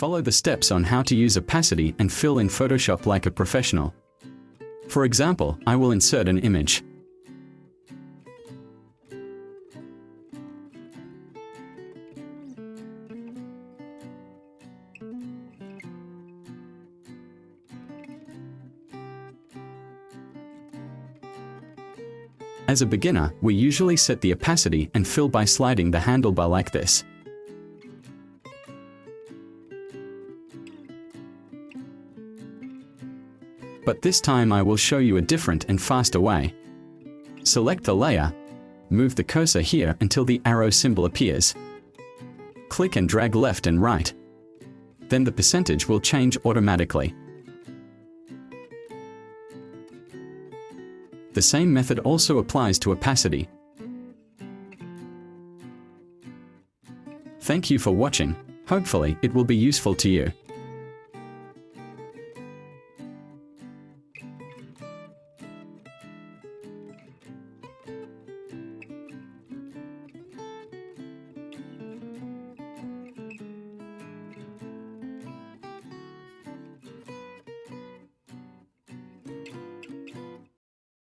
Follow the steps on how to use opacity and fill in Photoshop like a professional. For example, I will insert an image. As a beginner, we usually set the opacity and fill by sliding the handlebar like this. But this time I will show you a different and faster way. Select the layer, move the cursor here until the arrow symbol appears. Click and drag left and right. Then the percentage will change automatically. The same method also applies to opacity. Thank you for watching. Hopefully it will be useful to you.